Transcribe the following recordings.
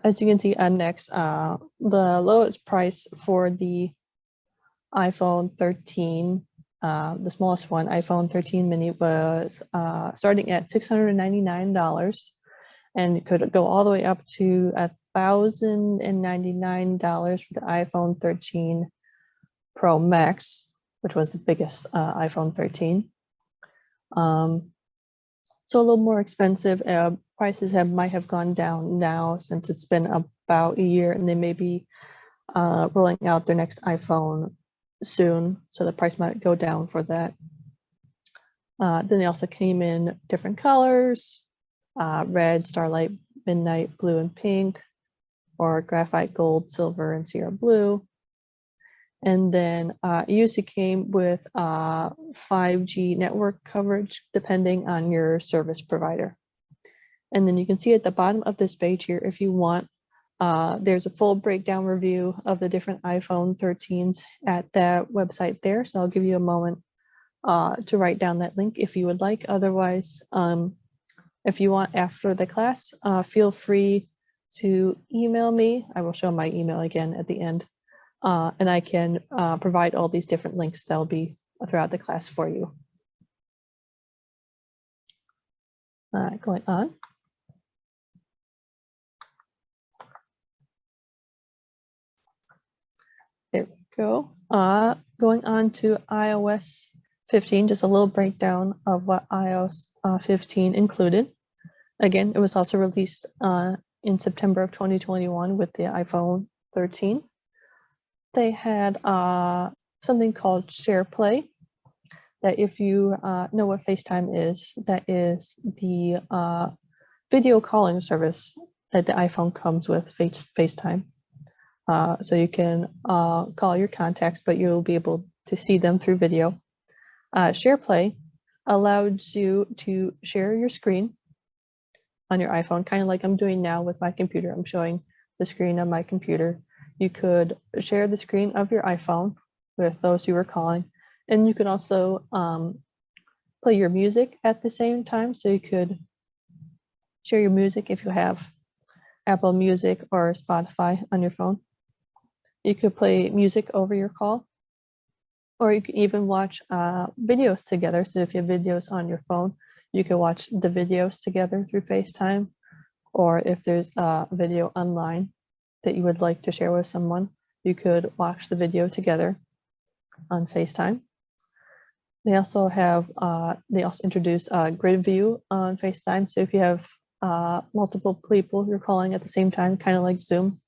As you can see next, the lowest price for the iPhone 13, the smallest one, iPhone 13 mini, was starting at $699, and it could go all the way up to $1,099 for the iPhone 13 Pro Max, which was the biggest iPhone 13. So a little more expensive. Prices might have gone down now since it's been about a year, and they may be rolling out their next iPhone soon, so the price might go down for that. Then they also came in different colors: red, starlight, midnight, blue, and pink, or graphite, gold, silver, and Sierra blue. And then it usually came with 5G network coverage depending on your service provider. And then you can see at the bottom of this page here, if you want, there's a full breakdown review of the different iPhone 13s at that website there. So I'll give you a moment to write down that link if you would like. Otherwise, if you want after the class, feel free to email me. I will show my email again at the end. And I can provide all these different links that'll be throughout the class for you. Going on. There we go. Going on to iOS 15, just a little breakdown of what iOS 15 included. Again, it was also released in September of 2021 with the iPhone 13. They had something called SharePlay, that if you know what FaceTime is, that is the video calling service that the iPhone comes with, FaceTime. So you can call your contacts, but you'll be able to see them through video. SharePlay allows you to share your screen on your iPhone, kind of like I'm doing now with my computer. I'm showing the screen of my computer. You could share the screen of your iPhone with those you were calling, and you could also play your music at the same time. So you could share your music if you have Apple Music or Spotify on your phone. You could play music over your call, or you can even watch videos together. So if you have videos on your phone, you can watch the videos together through FaceTime, or if there's a video online that you would like to share with someone, you could watch the video together on FaceTime. They also introduced grid view on FaceTime. So if you have multiple people you're calling at the same time, kind of like Zoom,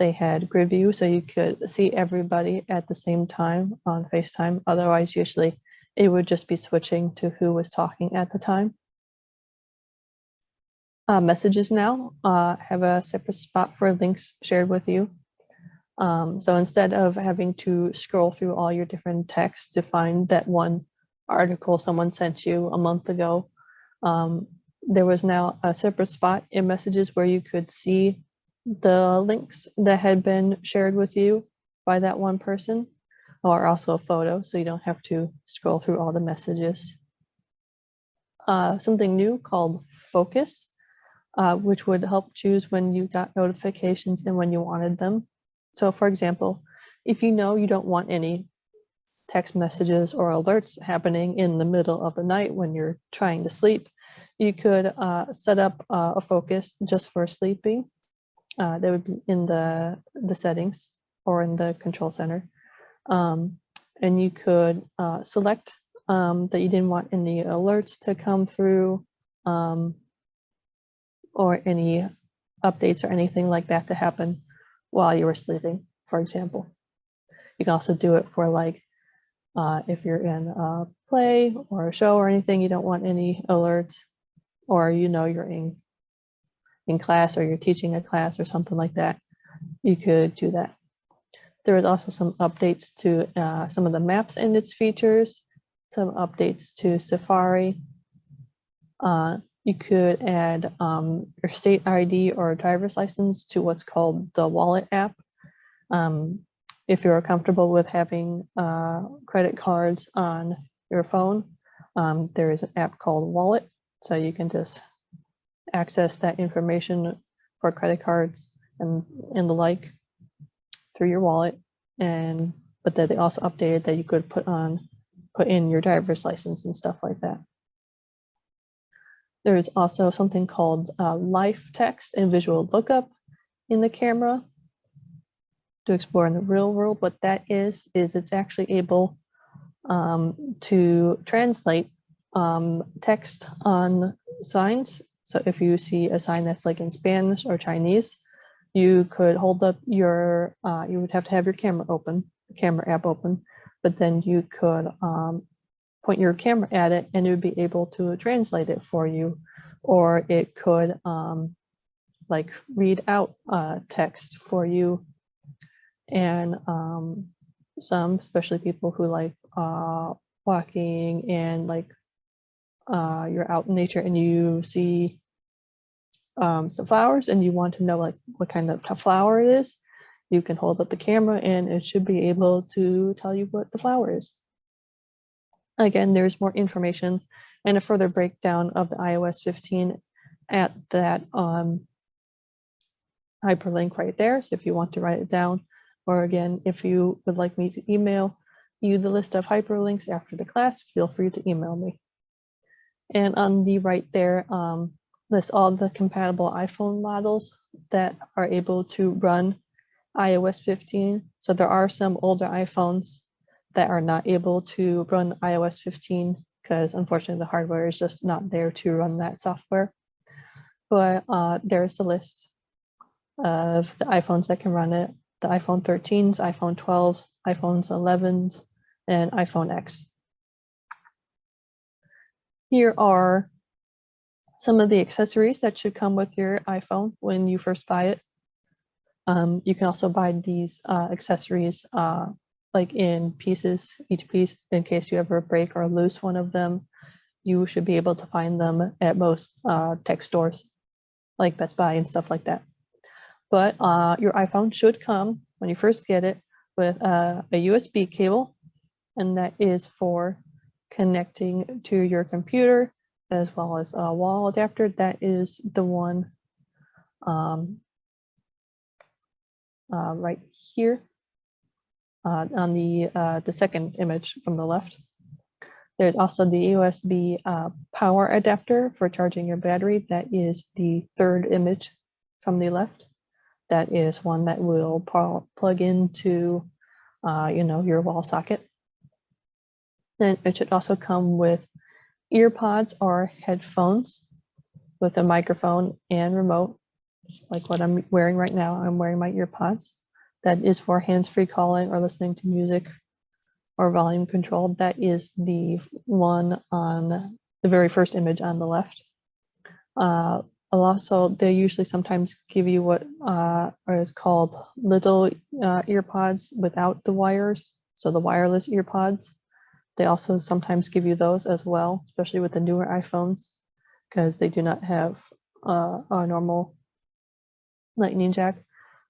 they had grid view, so you could see everybody at the same time on FaceTime. Otherwise, usually it would just be switching to who was talking at the time. Messages now have a separate spot for links shared with you. So instead of having to scroll through all your different texts to find that one article someone sent you a month ago, there was now a separate spot in messages where you could see the links that had been shared with you by that one person, or also a photo, so you don't have to scroll through all the messages. Something new called Focus, which would help choose when you got notifications and when you wanted them. So for example, if you know you don't want any text messages or alerts happening in the middle of the night when you're trying to sleep, you could set up a focus just for sleeping. That would be in the settings or in the control center. And you could select that you didn't want any alerts to come through, or any updates or anything like that to happen while you were sleeping, for example. You can also do it for like if you're in a play or a show or anything, you don't want any alerts, or you know you're in class or you're teaching a class or something like that, you could do that. There was also some updates to some of the maps and its features, some updates to Safari. You could add your state ID or driver's license to what's called the Wallet app. If you're comfortable with having credit cards on your phone, there is an app called Wallet, so you can just access that information for credit cards and the like through your wallet. But then they also updated that you could put in your driver's license and stuff like that. There's also something called live text and visual lookup in the camera to explore in the real world. What that is it's actually able to translate text on signs. So if you see a sign that's like in Spanish or Chinese, you could hold up your, you would have to have your camera app open, but then you could point your camera at it and it would be able to translate it for you, or it could like read out text for you. And some, especially people who like walking and like you're out in nature and you see some flowers and you want to know like what kind of flower it is, you can hold up the camera and it should be able to tell you what the flower is. Again, there's more information and a further breakdown of the iOS 15 at that hyperlink right there. So if you want to write it down, or again, if you would like me to email you the list of hyperlinks after the class, feel free to email me. And on the right there, lists all the compatible iPhone models that are able to run iOS 15. So there are some older iPhones that are not able to run iOS 15 because unfortunately the hardware is just not there to run that software. But there's a list of the iPhones that can run it: the iPhone 13s, iPhone 12s, iPhones 11s, and iPhone X. Here are some of the accessories that should come with your iPhone when you first buy it. You can also buy these accessories like in pieces, each piece, in case you ever break or lose one of them. You should be able to find them at most tech stores like Best Buy and stuff like that. But your iPhone should come, when you first get it, with a USB cable, and that is for connecting to your computer, as well as a wall adapter. That is the one right here on the second image from the left. There's also the USB power adapter for charging your battery. That is the third image from the left. That is one that will plug into your wall socket. Then it should also come with earpods or headphones with a microphone and remote, like what I'm wearing right now. I'm wearing my earpods. That is for hands-free calling or listening to music or volume control. That is the one on the very first image on the left. Also, they usually sometimes give you what is called little earpods without the wires, so the wireless earpods. They also sometimes give you those as well, especially with the newer iPhones, because they do not have a normal lightning jack.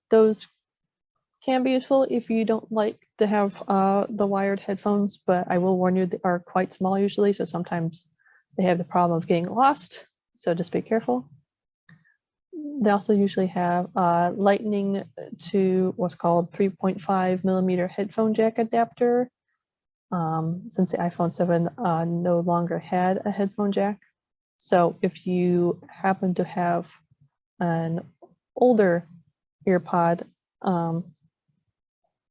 Those can be useful if you don't like to have the wired headphones, but I will warn you, they are quite small usually, so sometimes they have the problem of getting lost, so just be careful. They also usually have lightning to what's called 3.5 millimeter headphone jack adapter. Since the iPhone 7 no longer had a headphone jack. So if you happen to have an older earpod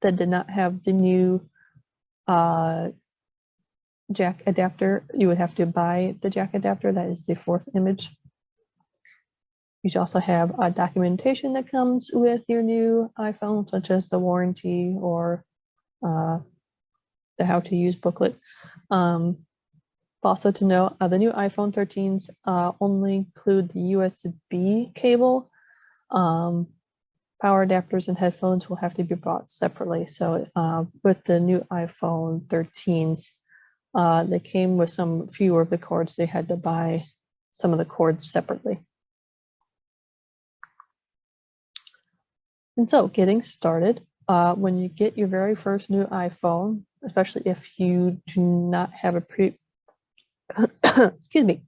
that did not have the new jack adapter, you would have to buy the jack adapter. That is the fourth image. You should also have documentation that comes with your new iPhone, such as the warranty or the how to use booklet. Also to note, the new iPhone 13s only include the USB cable. Power adapters and headphones will have to be bought separately. So with the new iPhone 13s, they came with some fewer of the cords. They had to buy some of the cords separately. And so getting started, when you get your very first new iPhone, especially if you do not have a excuse me,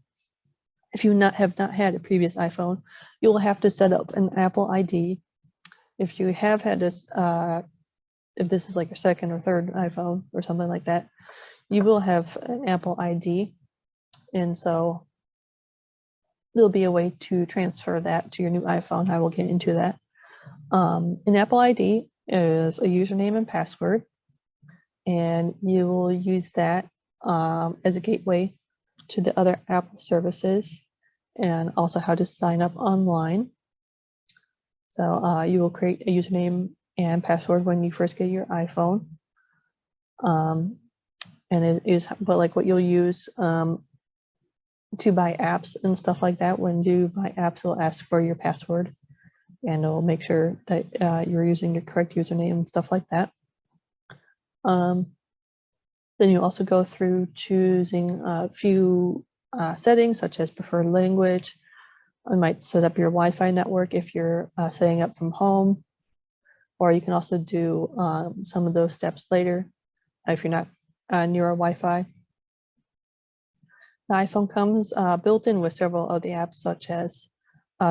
if you have not had a previous iPhone, you will have to set up an Apple ID. If you have had this, if this is like your second or third iPhone or something like that, you will have an Apple ID. And so there'll be a way to transfer that to your new iPhone. I will get into that. An Apple ID is a username and password, and you will use that as a gateway to the other Apple services, and also how to sign up online. So you will create a username and password when you first get your iPhone. And it is, but like what you'll use to buy apps and stuff like that. When you buy apps, it'll ask for your password, and it'll make sure that you're using your correct username and stuff like that. Then you also go through choosing a few settings, such as preferred language. I might set up your Wi-Fi network if you're setting up from home, or you can also do some of those steps later if you're not near a Wi-Fi. The iPhone comes built in with several of the apps, such as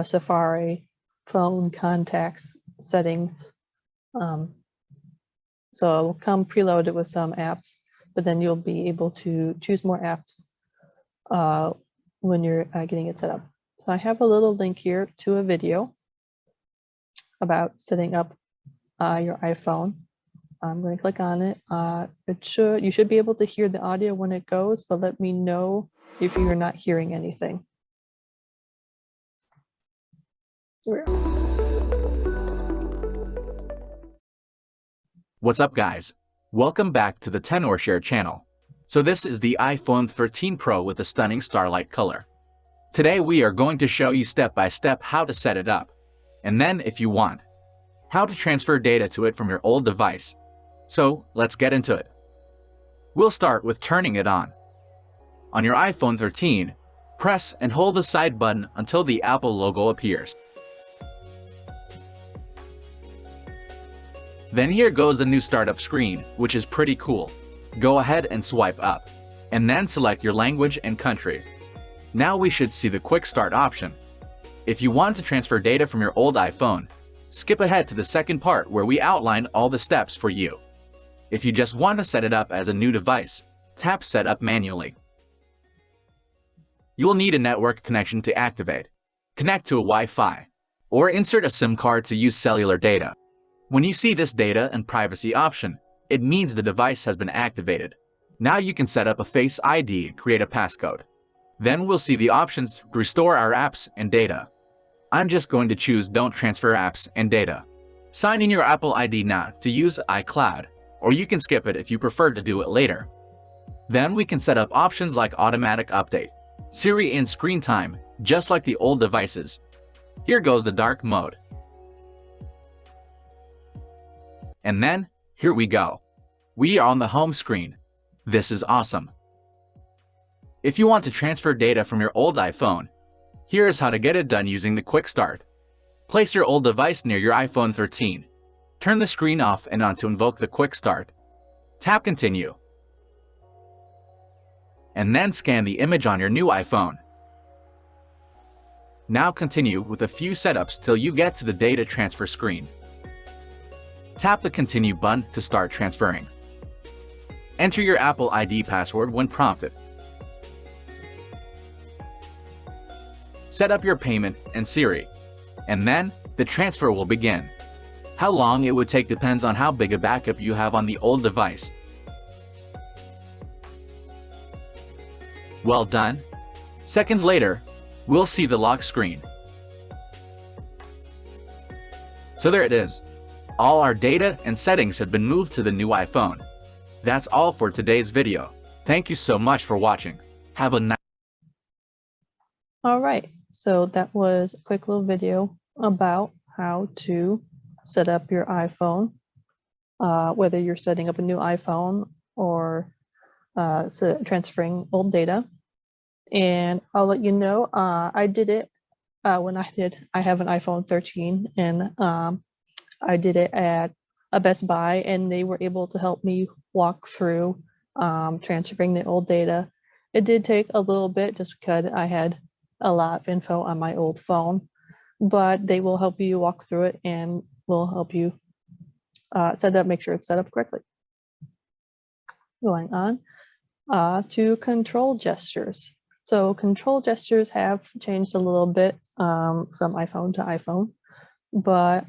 Safari, phone, contacts, settings. So it'll come preloaded with some apps, but then you'll be able to choose more apps when you're getting it set up. So I have a little link here to a video about setting up your iPhone. I'm going to click on it. You should be able to hear the audio when it goes, but let me know if you're not hearing anything. What's up, guys? Welcome back to the Tenorshare channel. So this is the iPhone 13 Pro with a stunning starlight color. Today we are going to show you step by step how to set it up, and then if you want, how to transfer data to it from your old device. So let's get into it. We'll start with turning it on. On your iPhone 13, press and hold the side button until the Apple logo appears. Then here goes the new startup screen, which is pretty cool. Go ahead and swipe up, and then select your language and country. Now we should see the quick start option. If you want to transfer data from your old iPhone, skip ahead to the second part where we outline all the steps for you. If you just want to set it up as a new device, tap Set Up manually. You'll need a network connection to activate. Connect to a Wi-Fi, or insert a SIM card to use cellular data. When you see this data and privacy option, it means the device has been activated. Now you can set up a Face ID and create a passcode. Then we'll see the options to restore our apps and data. I'm just going to choose Don't Transfer Apps and Data. Sign in your Apple ID now to use iCloud, or you can skip it if you prefer to do it later. Then we can set up options like Automatic Update, Siri and Screen Time, just like the old devices. Here goes the dark mode. And then, here we go. We are on the home screen. This is awesome. If you want to transfer data from your old iPhone, here is how to get it done using the Quick Start. Place your old device near your iPhone 13. Turn the screen off and on to invoke the Quick Start. Tap Continue. And then scan the image on your new iPhone. Now continue with a few setups till you get to the data transfer screen. Tap the Continue button to start transferring. Enter your Apple ID password when prompted. Set up your payment and Siri, and then the transfer will begin. How long it would take depends on how big a backup you have on the old device. Well done. Seconds later, we'll see the lock screen. So there it is. All our data and settings have been moved to the new iPhone. That's all for today's video. Thank you so much for watching. Have a nice... All right, so that was a quick little video about how to set up your iPhone, whether you're setting up a new iPhone or transferring old data. And I'll let you know, I did it when I have an iPhone 13, and I did it at a Best Buy, and they were able to help me walk through transferring the old data. It did take a little bit just because I had a lot of info on my old phone, but they will help you walk through it and will help you make sure it's set up correctly. Going on to control gestures. So control gestures have changed a little bit from iPhone to iPhone, but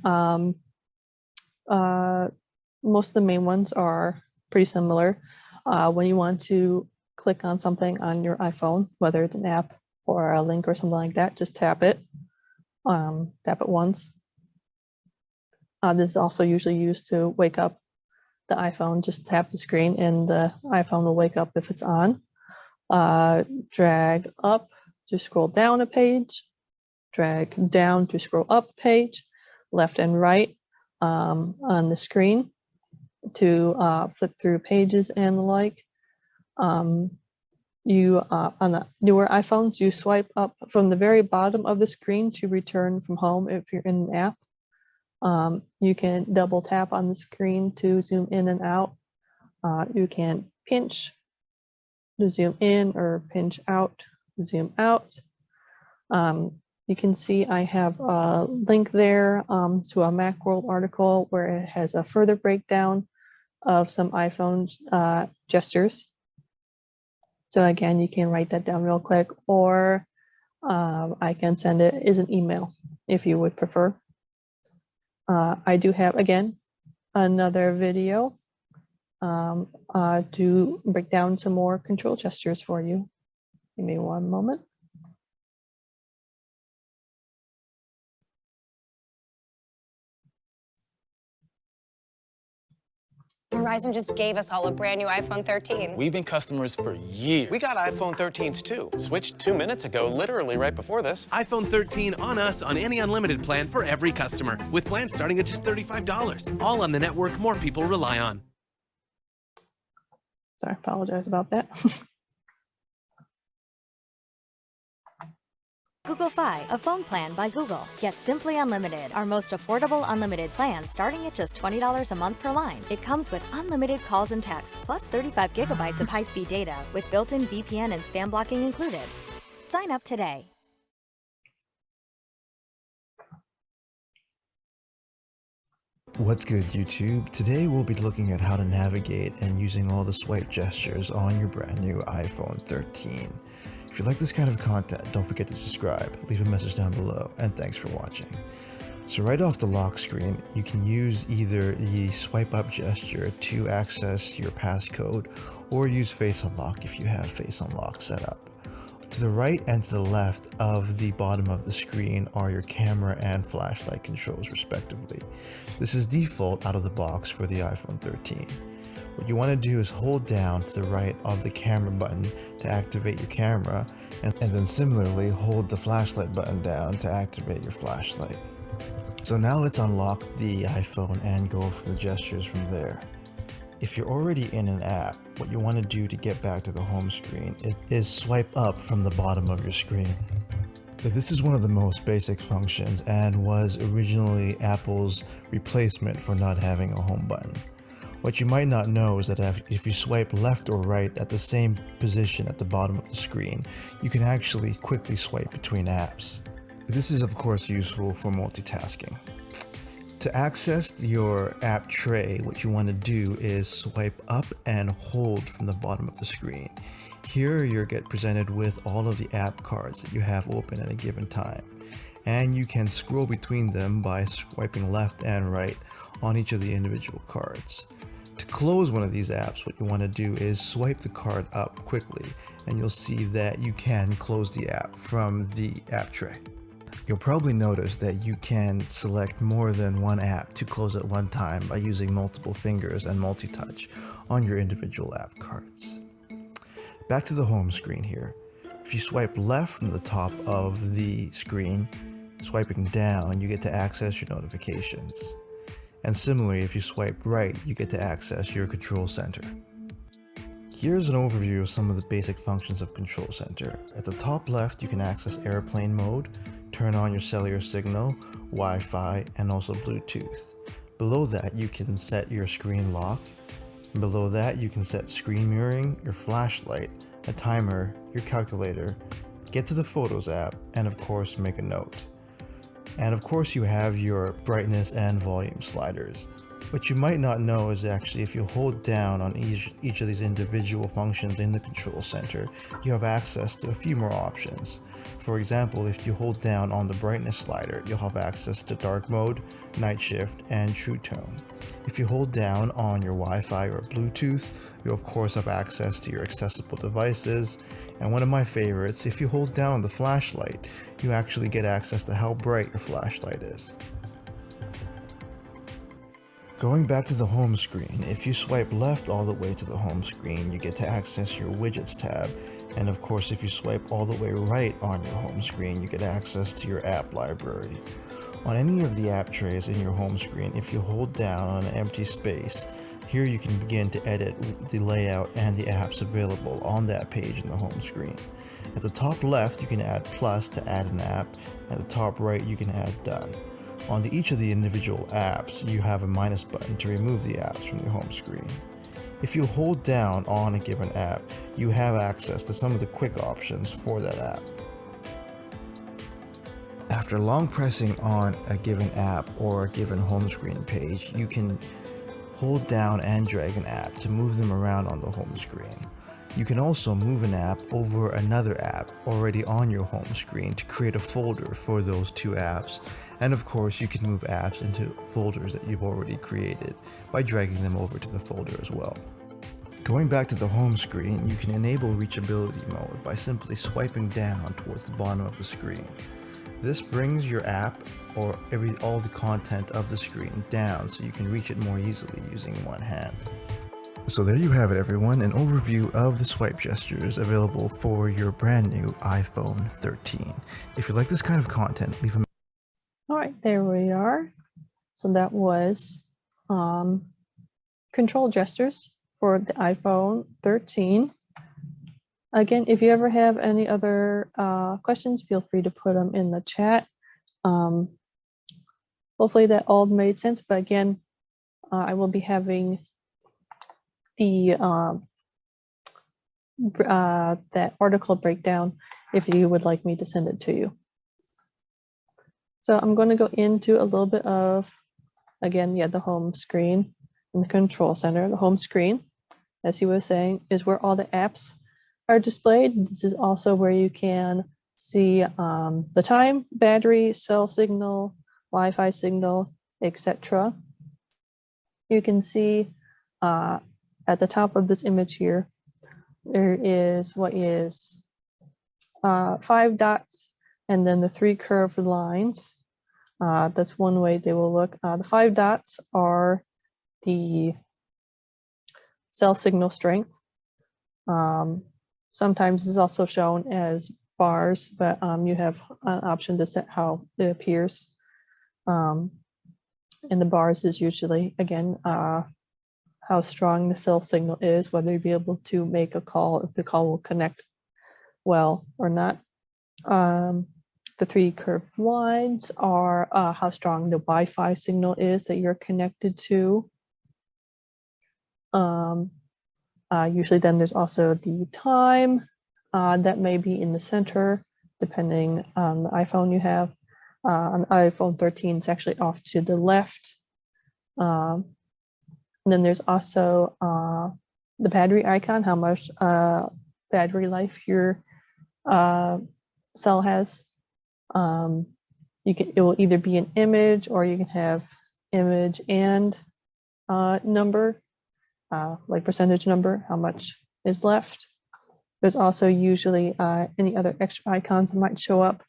most of the main ones are pretty similar. When you want to click on something on your iPhone, whether it's an app or a link or something like that, just tap it. Tap it once. This is also usually used to wake up the iPhone. Just tap the screen and the iPhone will wake up if it's on. Drag up to scroll down a page. Drag down to scroll up a page. Left and right on the screen to flip through pages and the like. On the newer iPhones, you swipe up from the very bottom of the screen to return from home if you're in an app. You can double tap on the screen to zoom in and out. You can pinch to zoom in or pinch out to zoom out. You can see I have a link there to a Macworld article where it has a further breakdown of some iPhone gestures. So again, you can write that down real quick, or I can send it as an email if you would prefer. I do have, again, another video to break down some more control gestures for you. Give me one moment. Verizon just gave us all a brand new iPhone 13. We've been customers for years. We got iPhone 13s too. Switched 2 minutes ago, literally right before this. iPhone 13 on us on any unlimited plan for every customer, with plans starting at just $35. All on the network more people rely on. Sorry, apologize about that. Google Fi, a phone plan by Google. Get Simply Unlimited, our most affordable unlimited plan starting at just $20 a month per line. It comes with unlimited calls and texts, plus 35 gigabytes of high-speed data with built-in VPN and spam blocking included. Sign up today. What's good, YouTube? Today we'll be looking at how to navigate and using all the swipe gestures on your brand new iPhone 13. If you like this kind of content, don't forget to subscribe, leave a message down below, and thanks for watching. So right off the lock screen, you can use either the swipe up gesture to access your passcode, or use Face Unlock if you have Face Unlock set up. To the right and to the left of the bottom of the screen are your camera and flashlight controls respectively. This is default out of the box for the iPhone 13. What you want to do is hold down to the right of the camera button to activate your camera, and then similarly hold the flashlight button down to activate your flashlight. So now let's unlock the iPhone and go for the gestures from there. If you're already in an app, what you want to do to get back to the home screen is swipe up from the bottom of your screen. This is one of the most basic functions and was originally Apple's replacement for not having a home button. What you might not know is that if you swipe left or right at the same position at the bottom of the screen, you can actually quickly swipe between apps. This is of course useful for multitasking. To access your app tray, what you want to do is swipe up and hold from the bottom of the screen. Here you'll get presented with all of the app cards that you have open at a given time, and you can scroll between them by swiping left and right on each of the individual cards. To close one of these apps, what you want to do is swipe the card up quickly, and you'll see that you can close the app from the app tray. You'll probably notice that you can select more than one app to close at one time by using multiple fingers and multi-touch on your individual app cards. Back to the home screen here. If you swipe left from the top of the screen, swiping down, you get to access your notifications. And similarly, if you swipe right, you get to access your control center. Here's an overview of some of the basic functions of Control Center. At the top left, you can access airplane mode, turn on your cellular signal, Wi-Fi, and also Bluetooth. Below that, you can set your screen lock. And below that, you can set screen mirroring, your flashlight, a timer, your calculator, get to the Photos app, and of course make a note. And of course you have your brightness and volume sliders. What you might not know is actually if you hold down on each of these individual functions in the control center, you have access to a few more options. For example, if you hold down on the brightness slider, you'll have access to dark mode, night shift, and true tone. If you hold down on your Wi-Fi or Bluetooth, you'll of course have access to your accessible devices. And one of my favorites, if you hold down on the flashlight, you actually get access to how bright your flashlight is. Going back to the home screen, if you swipe left all the way to the home screen, you get to access your widgets tab. And of course, if you swipe all the way right on your home screen, you get access to your app library. On any of the app trays in your home screen, if you hold down on an empty space, here you can begin to edit the layout and the apps available on that page in the home screen. At the top left, you can add plus to add an app. At the top right, you can add done. On each of the individual apps, you have a minus button to remove the apps from the home screen. If you hold down on a given app, you have access to some of the quick options for that app. After long pressing on a given app or a given home screen page, you can hold down and drag an app to move them around on the home screen. You can also move an app over another app already on your home screen to create a folder for those two apps. And of course, you can move apps into folders that you've already created by dragging them over to the folder as well. Going back to the home screen, you can enable reachability mode by simply swiping down towards the bottom of the screen. This brings your app or all the content of the screen down so you can reach it more easily using one hand. So there you have it, everyone, an overview of the swipe gestures available for your brand new iPhone 13. If you like this kind of content, leave a... All right, there we are. So that was control gestures for the iPhone 13. Again, if you ever have any other questions, feel free to put them in the chat. Hopefully that all made sense, but again, I will be having the that article breakdown if you would like me to send it to you. So I'm going to go into a little bit of, again, the home screen and the control center. The home screen, as he was saying, is where all the apps are displayed. This is also where you can see the time, battery, cell signal, Wi-Fi signal, etc. You can see at the top of this image here, there is what is 5 dots and then the 3 curved lines. That's one way they will look. The 5 dots are the cell signal strength. Sometimes it's also shown as bars, but you have an option to set how it appears. And the bars is usually, again, how strong the cell signal is, whether you'll be able to make a call, if the call will connect well or not. The 3 curved lines are how strong the Wi-Fi signal is that you're connected to. Usually then there's also the time that may be in the center, depending on the iPhone you have. On iPhone 13, it's actually off to the left. And then there's also the battery icon, how much battery life your cell has. It will either be an image or you can have image and number, like percentage number, how much is left. There's also usually any other extra icons that might show up,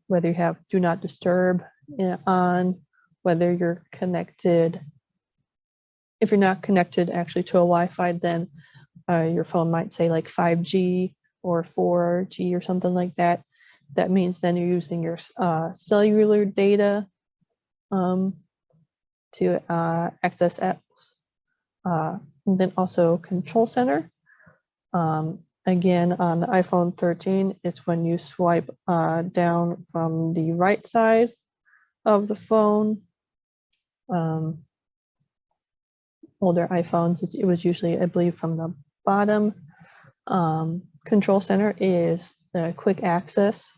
whether you have do not disturb on, whether you're connected. If you're not connected actually to a Wi-Fi, then your phone might say like 5G or 4G or something like that. That means then you're using your cellular data to access apps. And then also control center. Again, on the iPhone 13, it's when you swipe down from the right side of the phone. Older iPhones, it was usually, I believe, from the bottom. Control center is quick access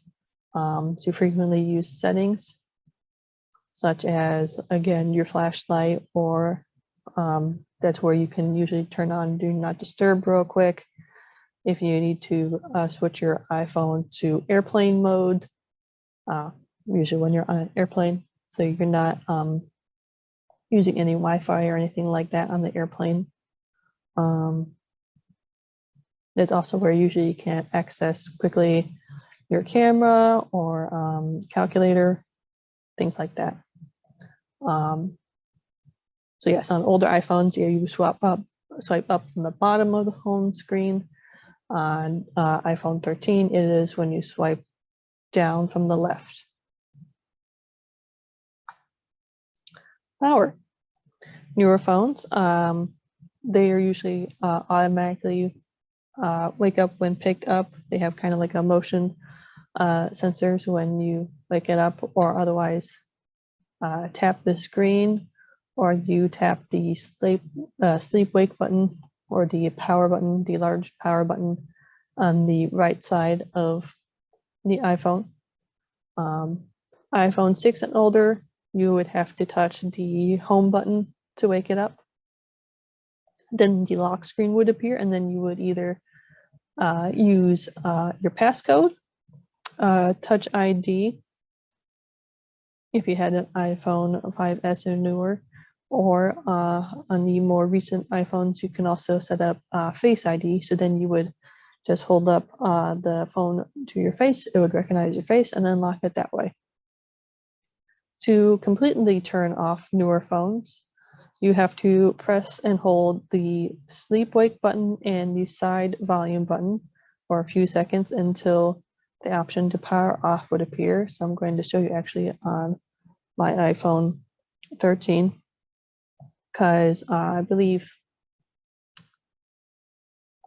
to frequently used settings, such as, again, your flashlight, or that's where you can usually turn on do not disturb real quick. If you need to switch your iPhone to airplane mode, usually when you're on an airplane, so you're not using any Wi-Fi or anything like that on the airplane. That's also where usually you can access quickly your camera or calculator, things like that. So yes, on older iPhones, yeah, you swipe up from the bottom of the home screen. On iPhone 13, it is when you swipe down from the left. Power. Newer phones, they are usually automatically wake up when picked up. They have kind of like a motion sensors when you wake it up, or otherwise tap the screen, or you tap the sleep wake button, or the power button, the large power button on the right side of the iPhone. iPhone 6 and older, you would have to touch the home button to wake it up. Then the lock screen would appear, and then you would either use your passcode, Touch ID, if you had an iPhone 5S or newer, or on the more recent iPhones, you can also set up Face ID. So then you would just hold up the phone to your face, it would recognize your face and unlock it that way. To completely turn off newer phones, you have to press and hold the sleep wake button and the side volume button for a few seconds until the option to power off would appear. So I'm going to show you actually on my iPhone 13, because I believe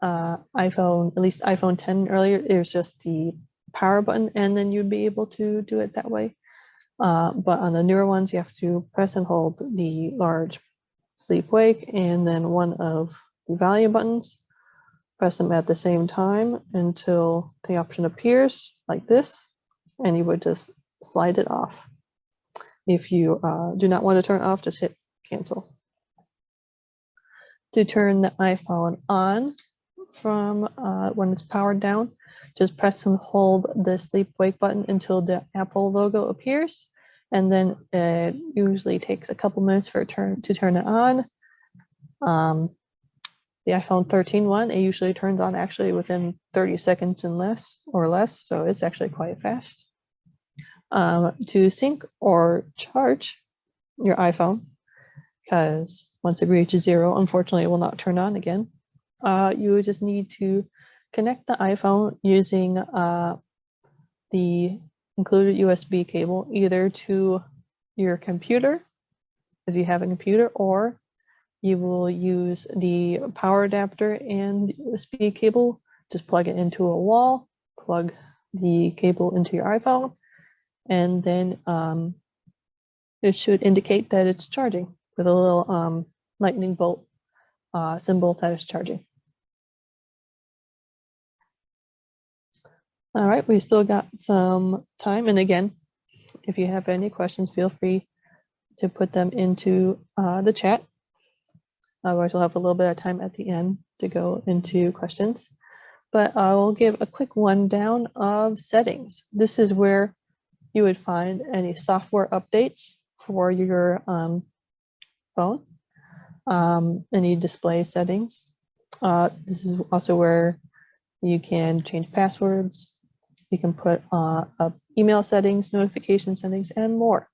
iPhone, at least iPhone 10 earlier, it was just the power button, and then you'd be able to do it that way. But on the newer ones, you have to press and hold the large sleep wake and then one of the volume buttons, press them at the same time until the option appears like this, and you would just slide it off. If you do not want to turn it off, just hit cancel. To turn the iPhone on from when it's powered down, just press and hold the sleep wake button until the Apple logo appears, and then it usually takes a couple minutes for it to turn it on. The iPhone 13 one, it usually turns on actually within 30 seconds and less, so it's actually quite fast. To sync or charge your iPhone, because once it reaches 0, unfortunately, it will not turn on again. You would just need to connect the iPhone using the included USB cable, either to your computer, if you have a computer, or you will use the power adapter and the USB cable. Just plug it into a wall, plug the cable into your iPhone, and then it should indicate that it's charging with a little lightning bolt symbol that is charging. All right, we still got some time. And again, if you have any questions, feel free to put them into the chat. Otherwise, we'll have a little bit of time at the end to go into questions. But I will give a quick rundown of settings. This is where you would find any software updates for your phone, any display settings. This is also where you can change passwords. You can put up email settings, notification settings, and more.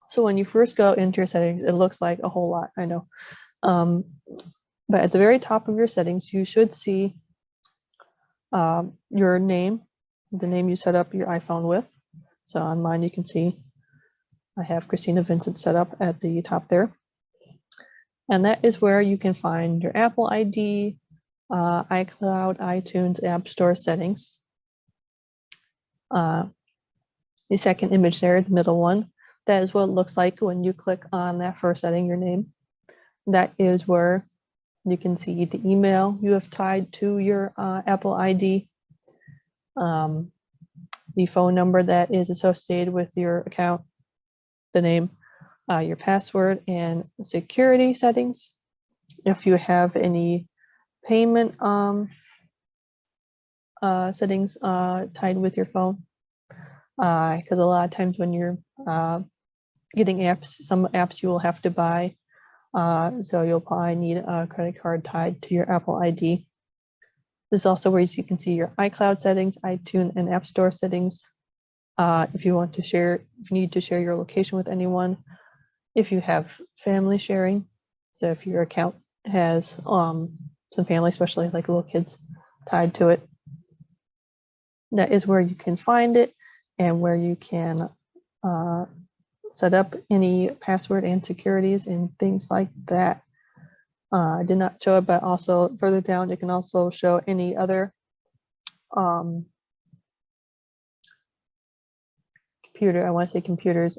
So when you first go into your settings, it looks like a whole lot, I know. But at the very top of your settings, you should see your name, the name you set up your iPhone with. So on mine, you can see I have Christina Vincent set up at the top there. And that is where you can find your Apple ID, iCloud, iTunes, App Store settings. The second image there, the middle one, that is what it looks like when you click on that first setting, your name. That is where you can see the email you have tied to your Apple ID. the phone number that is associated with your account, the name, your password, and security settings. If you have any payment settings tied with your phone, because a lot of times when you're getting apps, some apps you will have to buy, so you'll probably need a credit card tied to your Apple ID. This is also where you can see your iCloud settings, iTunes, and App Store settings. If you want to share, if you need to share your location with anyone, if you have family sharing, so if your account has some family, especially like little kids, tied to it, that is where you can find it and where you can set up any password and securities and things like that. I did not show it, but also further down, it can also show any other computer, I want to say computers,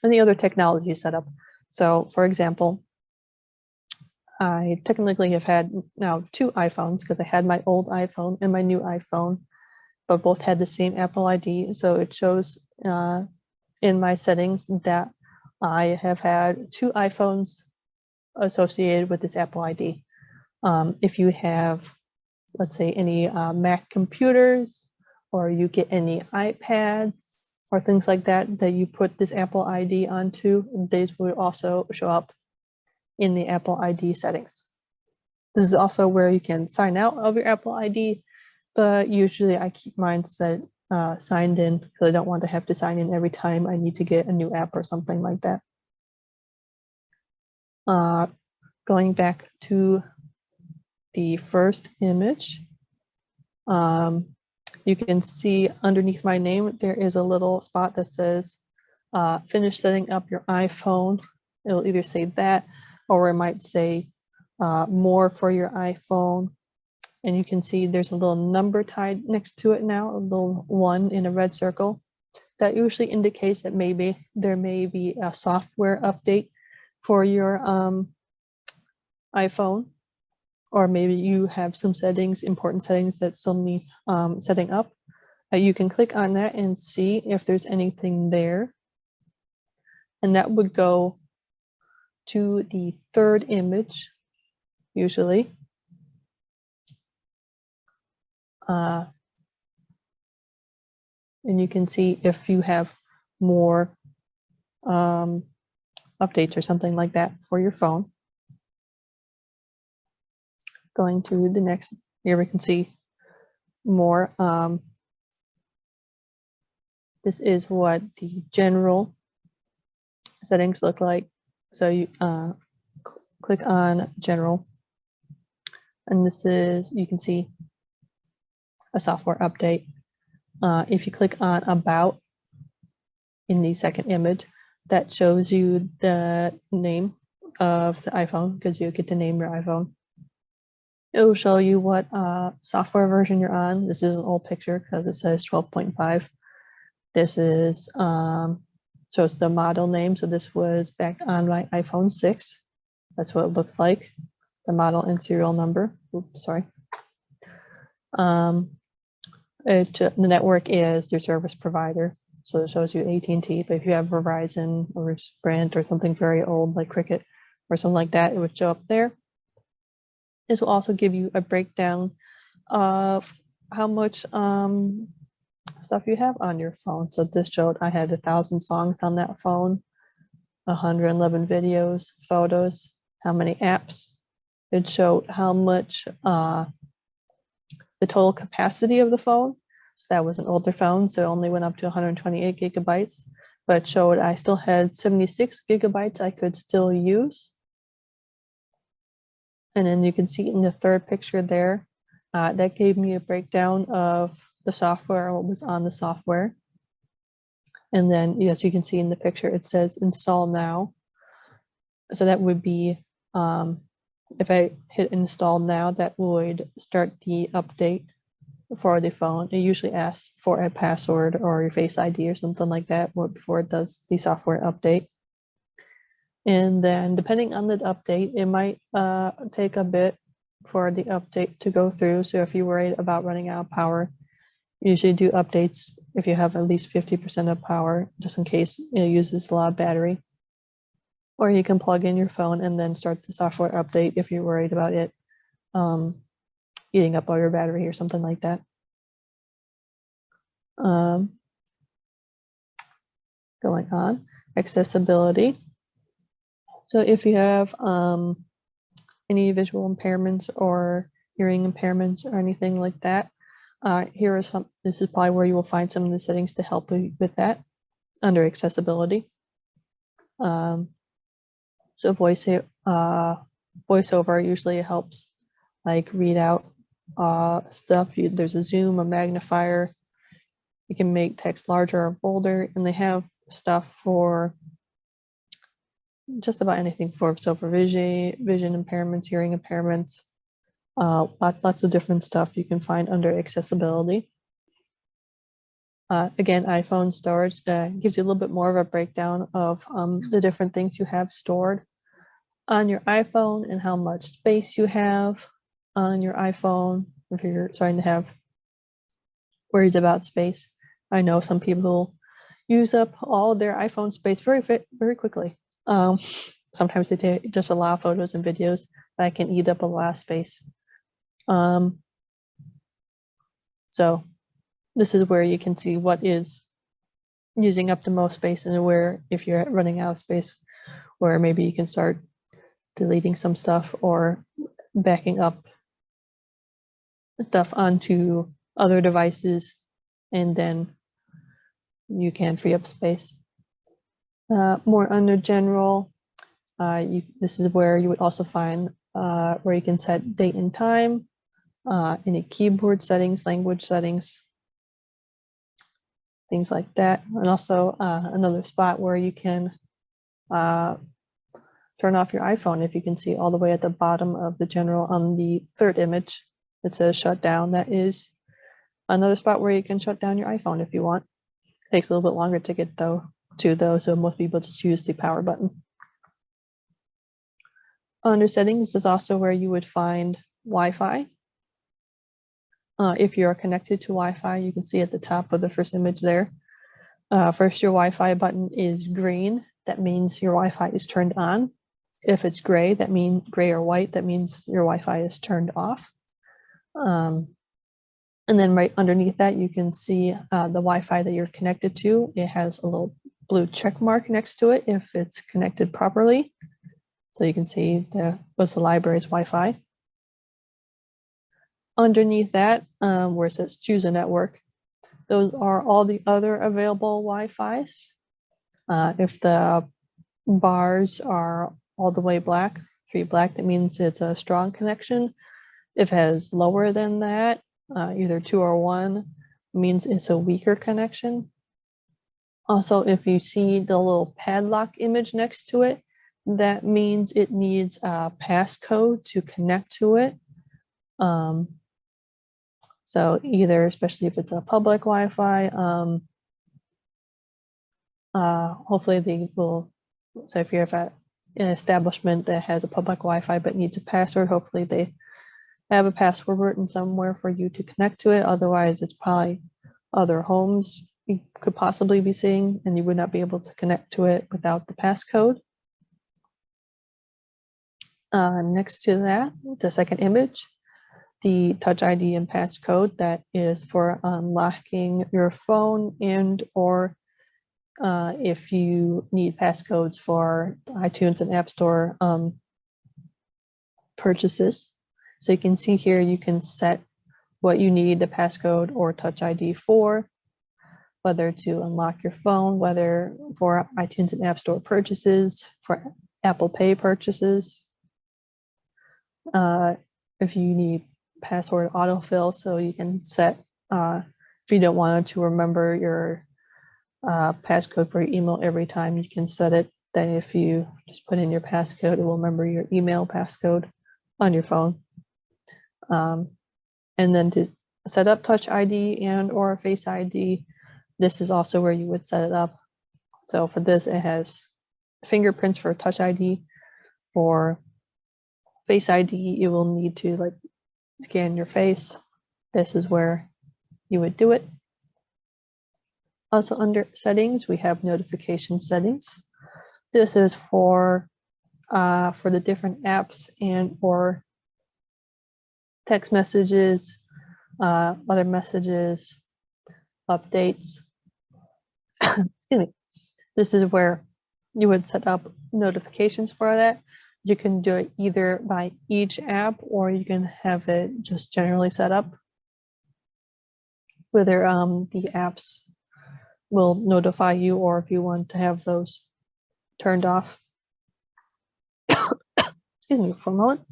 any other technology setup. So for example, I technically have had now 2 iPhones because I had my old iPhone and my new iPhone, but both had the same Apple ID. So it shows in my settings that I have had 2 iPhones associated with this Apple ID. If you have, let's say, any Mac computers, or you get any iPads or things like that, that you put this Apple ID onto, these will also show up in the Apple ID settings. This is also where you can sign out of your Apple ID, but usually I keep mine set signed in because I don't want to have to sign in every time I need to get a new app or something like that. Going back to the first image, you can see underneath my name, there is a little spot that says, finish setting up your iPhone. It'll either say that, or it might say more for your iPhone. And you can see there's a little number tied next to it now, a little 1 in a red circle. That usually indicates that maybe there may be a software update for your iPhone, or maybe you have some settings, important settings that still need setting up. You can click on that and see if there's anything there. And that would go to the 3rd image, usually. And you can see if you have more updates or something like that for your phone. Going to the next, here we can see more. This is what the general settings look like. So you click on general, and this is, you can see a software update. If you click on about in the 2nd image, that shows you the name of the iPhone, because you get to name your iPhone. It will show you what software version you're on. This is an old picture because it says 12.5. This is, so it's the model name. So this was back on my iPhone 6. That's what it looked like, the model and serial number. Oops, sorry. The network is your service provider. So it shows you AT&T, but if you have Verizon or Sprint or something very old like Cricket or something like that, it would show up there. This will also give you a breakdown of how much stuff you have on your phone. So this showed I had 1,000 songs on that phone, 111 videos, photos, how many apps. It showed how much the total capacity of the phone. So that was an older phone, so it only went up to 128 gigabytes, but it showed I still had 76 gigabytes I could still use. And then you can see in the 3rd picture there, that gave me a breakdown of the software, what was on the software. And then, yes, you can see in the picture, it says install now. So that would be, if I hit install now, that would start the update for the phone. It usually asks for a password or your Face ID or something like that before it does the software update. And then depending on the update, it might take a bit. for the update to go through. So if you're worried about running out of power, usually do updates if you have at least 50% of power, just in case it uses a lot of battery. Or you can plug in your phone and then start the software update if you're worried about it eating up all your battery or something like that. Going on, accessibility. So if you have any visual impairments or hearing impairments or anything like that, here are some. This is probably where you will find some of the settings to help you with that under accessibility. So voiceover usually helps, like read out stuff. There's a zoom, a magnifier. You can make text larger or bolder, and they have stuff for just about anything for vision impairments, hearing impairments, lots of different stuff you can find under accessibility. Again, iPhone storage gives you a little bit more of a breakdown of the different things you have stored on your iPhone and how much space you have on your iPhone if you're starting to have worries about space. I know some people use up all their iPhone space very quickly. Sometimes they take just a lot of photos and videos that can eat up a lot of space. So this is where you can see what is using up the most space and where, if you're running out of space, where maybe you can start deleting some stuff or backing up stuff onto other devices, and then you can free up space. More under general, this is where you would also find where you can set date and time, any keyboard settings, language settings, things like that. And also another spot where you can turn off your iPhone. If you can see all the way at the bottom of the general on the third image, it says shut down. That is another spot where you can shut down your iPhone if you want. It takes a little bit longer to get to those, so most people just use the power button. Under settings is also where you would find Wi-Fi. If you're connected to Wi-Fi, you can see at the top of the first image there. First, your Wi-Fi button is green. That means your Wi-Fi is turned on. If it's gray, that means gray or white, that means your Wi-Fi is turned off. And then right underneath that, you can see the Wi-Fi that you're connected to. It has a little blue check mark next to it if it's connected properly. So you can see what's the library's Wi-Fi. Underneath that, where it says choose a network, those are all the other available Wi-Fis. If the bars are all the way black, that means it's a strong connection. If it has lower than that, either 2 or 1, means it's a weaker connection. Also, if you see the little padlock image next to it, that means it needs a passcode to connect to it. So either, especially if it's a public Wi-Fi, hopefully they will, so if you have an establishment that has a public Wi-Fi but needs a password, hopefully they have a password written somewhere for you to connect to it. Otherwise, it's probably other homes you could possibly be seeing, and you would not be able to connect to it without the passcode. Next to that, the second image, the Touch ID and passcode, that is for unlocking your phone and or if you need passcodes for iTunes and App Store purchases. So you can see here, you can set what you need the passcode or Touch ID for, whether to unlock your phone, whether for iTunes and App Store purchases, for Apple Pay purchases. If you need password autofill, so you can set, if you don't want to remember your passcode for your email every time, you can set it that if you just put in your passcode, it will remember your email passcode on your phone. And then to set up Touch ID and or Face ID, this is also where you would set it up. So for this, it has fingerprints for Touch ID, for Face ID, you will need to like scan your face. This is where you would do it. Also under settings, we have notification settings. This is for the different apps and or text messages, other messages, updates. Excuse me. This is where you would set up notifications for that. You can do it either by each app or you can have it just generally set up. Whether the apps will notify you or if you want to have those turned off. Excuse me for a moment.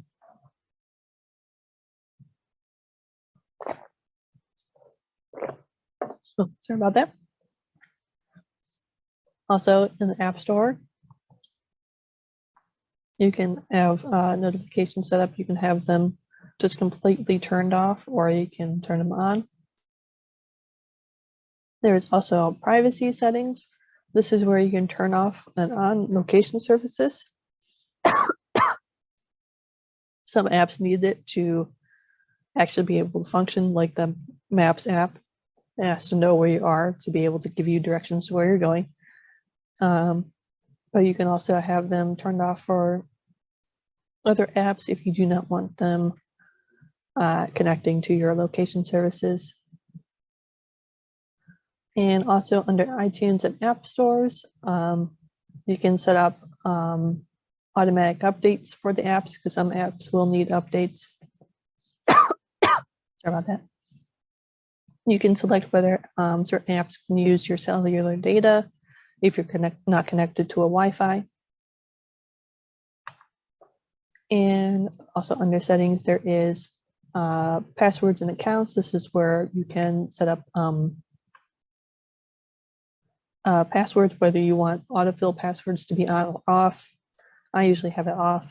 Oh, sorry about that. Also in the App Store, you can have notifications set up. You can have them just completely turned off or you can turn them on. There is also privacy settings. This is where you can turn off and on location services. Some apps need it to actually be able to function, like the Maps app. It has to know where you are to be able to give you directions to where you're going. But you can also have them turned off for other apps if you do not want them connecting to your location services. And also under iTunes and app stores, you can set up automatic updates for the apps because some apps will need updates. Sorry about that. You can select whether certain apps can use your cellular data if you're not connected to a Wi-Fi. And also under settings, there is passwords and accounts. This is where you can set up passwords, whether you want autofill passwords to be on or off. I usually have it off.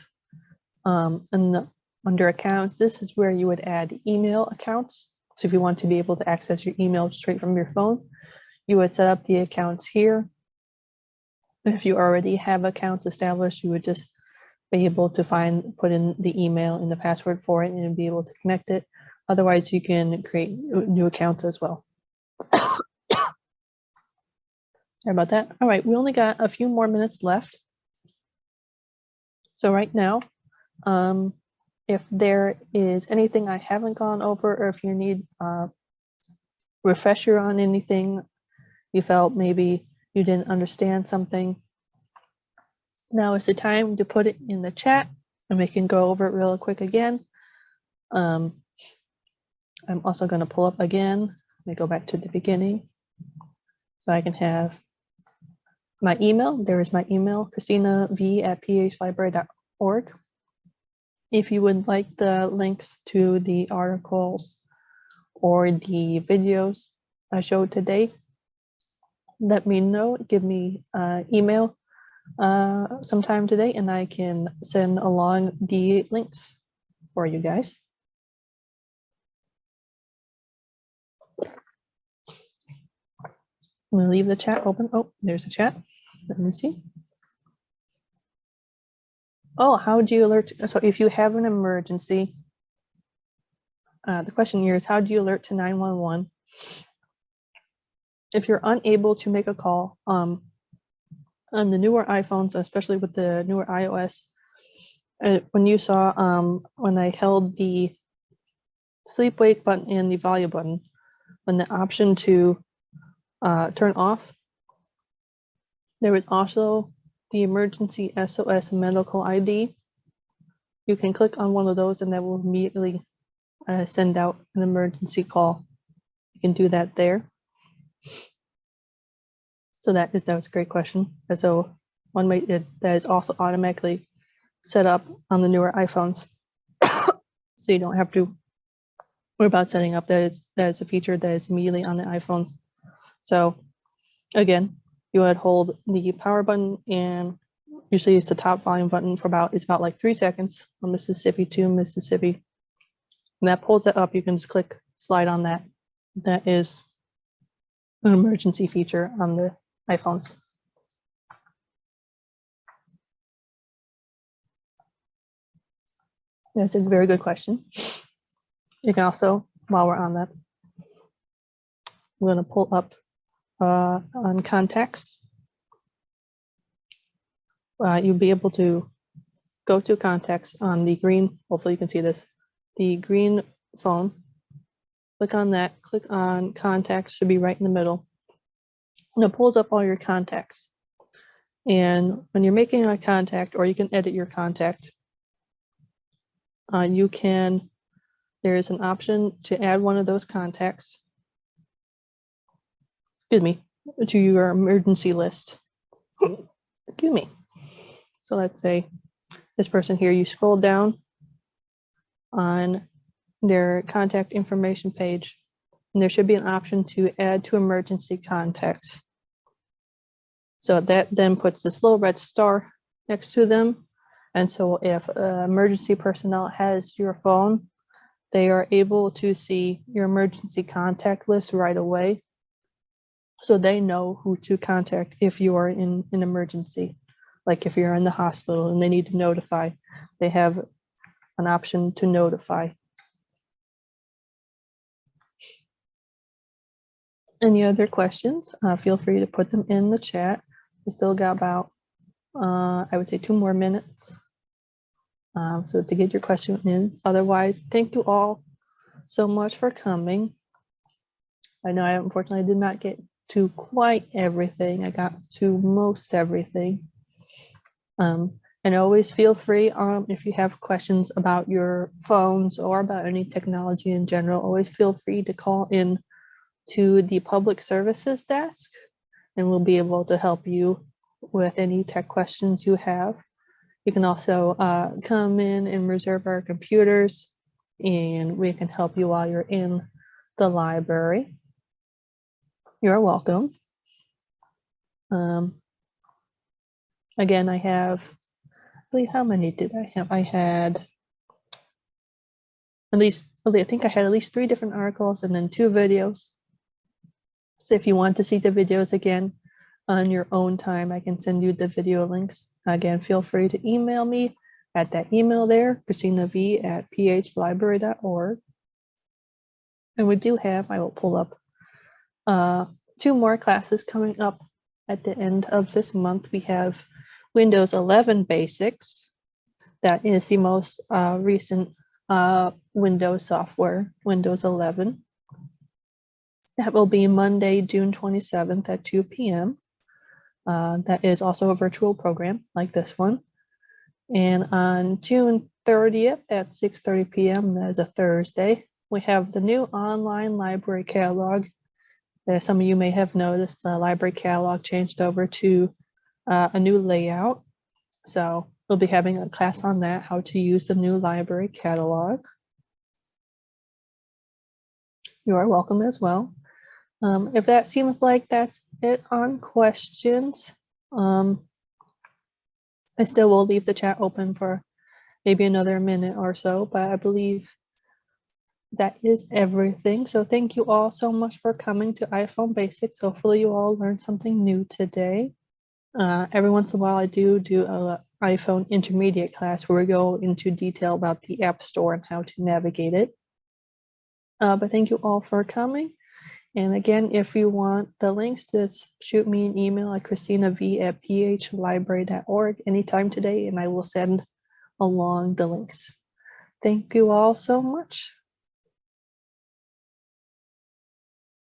Under accounts, this is where you would add email accounts. So if you want to be able to access your email straight from your phone, you would set up the accounts here. If you already have accounts established, you would just be able to put in the email and the password for it and be able to connect it. Otherwise, you can create new accounts as well. Sorry about that. All right, we only got a few more minutes left. So right now, if there is anything I haven't gone over, or if you need a refresher on anything, you felt maybe you didn't understand something, now is the time to put it in the chat and we can go over it real quick again. I'm also going to pull up again. Let me go back to the beginning so I can have my email. There is my email, christinav@phlibrary.org. If you would like the links to the articles or the videos I showed today, let me know. Give me email sometime today and I can send along the links for you guys. I'm going to leave the chat open. Oh, there's a chat. Let me see. Oh, how do you alert? So if you have an emergency, the question here is, how do you alert to 911? If you're unable to make a call on the newer iPhones, especially with the newer iOS, when you saw when I held the sleep wake button and the volume button, when the option to turn off, there was also the emergency SOS medical ID. You can click on one of those and that will immediately send out an emergency call. You can do that there. So that was a great question. And so one way that is also automatically set up on the newer iPhones. So you don't have to worry about setting up that. That is a feature that is immediately on the iPhones. So again, you would hold the power button and usually it's the top volume button for about like 3 seconds from Mississippi to Mississippi. And that pulls that up. You can just click, slide on that. That is an emergency feature on the iPhones. That's a very good question. You can also, while we're on that, we're going to pull up on contacts. You'll be able to go to contacts on the green, hopefully you can see this, the green phone. Click on that, click on contacts, should be right in the middle. And it pulls up all your contacts. And when you're making a contact, or you can edit your contact, there is an option to add one of those contacts, excuse me, to your emergency list. Excuse me. So let's say this person here, you scroll down on their contact information page, and there should be an option to add to emergency contacts. So that then puts this little red star next to them. And so if emergency personnel has your phone, they are able to see your emergency contact list right away. So they know who to contact if you are in an emergency. Like if you're in the hospital and they need to notify, they have an option to notify. Any other questions? Feel free to put them in the chat. We still got about, I would say 2 more minutes. So to get your question in. Otherwise, thank you all so much for coming. I know I unfortunately did not get to quite everything. I got to most everything. And always feel free, if you have questions about your phones or about any technology in general, always feel free to call in to the public services desk, and we'll be able to help you with any tech questions you have. You can also come in and reserve our computers, and we can help you while you're in the library. You're welcome. Again, I have, I believe, how many did I have? I had at least, I think I had at least 3 different articles and then 2 videos. So if you want to see the videos again on your own time, I can send you the video links. Again, feel free to email me at that email there, christinav@phlibrary.org. And we do have, I will pull up 2 more classes coming up at the end of this month. We have Windows 11 Basics. That is the most recent Windows software, Windows 11. That will be Monday, June 27th at 2 p.m. That is also a virtual program like this one. And on June 30th at 6:30 p.m., that is a Thursday, we have the new online library catalog. As some of you may have noticed, the library catalog changed over to a new layout. So we'll be having a class on that, how to use the new library catalog. You are welcome as well. If that seems like that's it on questions, I still will leave the chat open for maybe another minute or so, but I believe that is everything. So thank you all so much for coming to iPhone Basics. Hopefully you all learned something new today. Every once in a while I do an iPhone intermediate class where we go into detail about the App Store and how to navigate it. But thank you all for coming. And again, if you want the links, just shoot me an email at christinav@phlibrary.org anytime today, and I will send along the links. Thank you all so much.